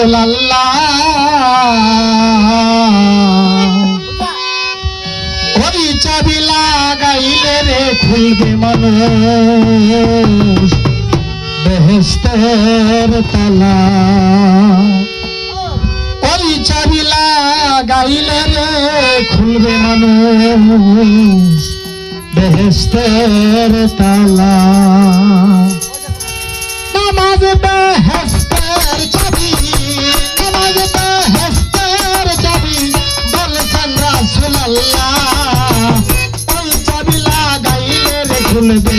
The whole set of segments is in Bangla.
রাসূলুল্লাহ ওই চাবি লাগাইলে রে খুলবে মানুষ বেহেশতের তালা ওই চাবি লাগাইলে রে খুলবে মানুষ বেহেশতের তালা নামাজ বেহেশতের চাবি নামাজ বেহেশতের চাবি বলছেন রাসূলুল্লাহ ওই চাবি লাগাইলে রে খুলবে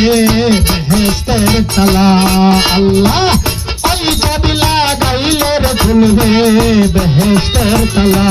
বেহেশতের তালা আল্লাহ ওই চাবি লাগাইলে রে খুলবে বেহেশতের তালা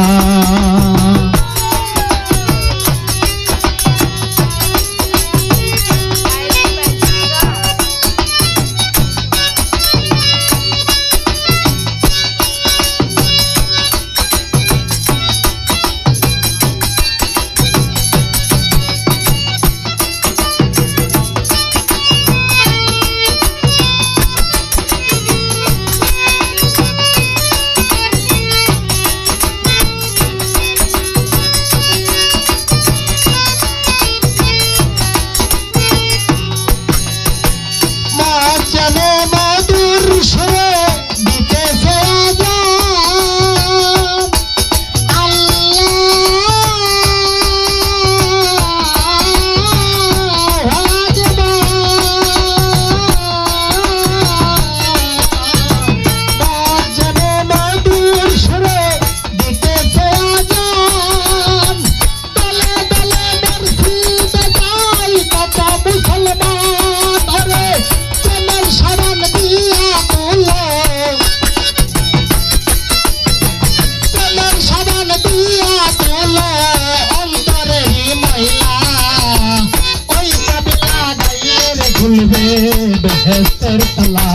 বেহেশতের তালা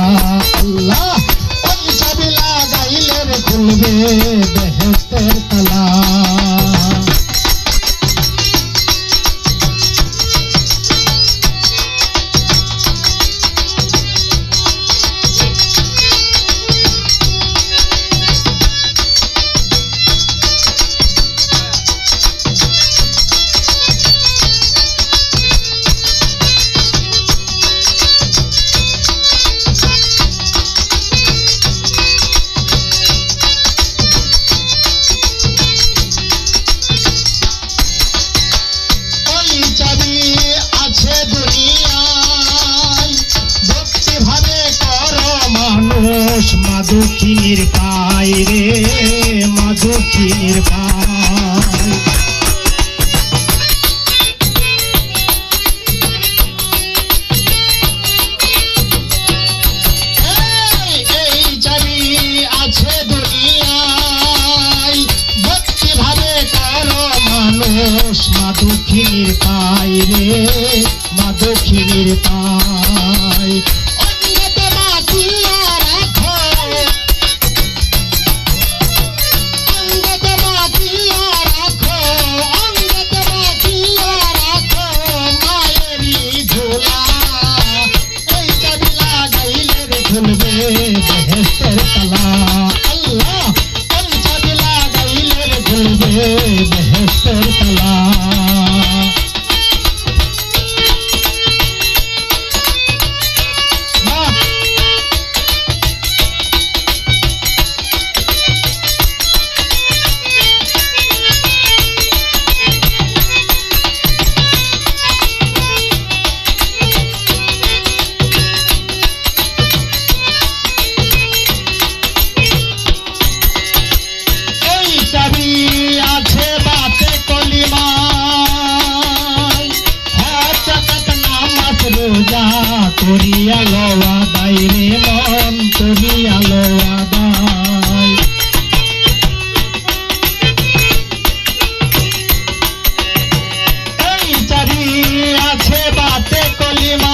আল্লাহ ওই চাবি লাগাইলে রে খুলবে বেহেশতের তালা মাদুখিনীর পায় রে মাদুখিনীর পায় এই চাবি আছে দুনিয়ায় ভক্তি ভাবে করো মানুষ মাদুখিনীর পায় রে মাদুখিনীর পায় বেহেশতের তালা আল্লাহ ওই চাবি লাগাইলে রে খুলবে বেহেশতের তালা করিয়া লওয়া দায় রে মন করিয়া লওয়া দায় এই চাবি আছে বাতে কলিমায়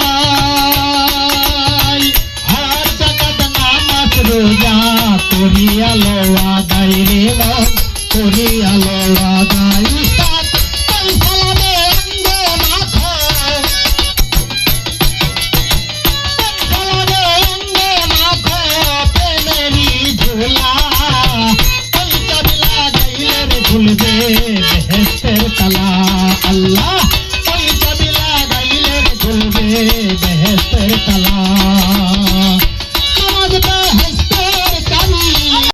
হর জাকাত নামাজ রোজা করিয়া লওয়া দায় রে মন করিয়া লওয়া দায় খুলবে বেহেশতের তালা। আল্লাহ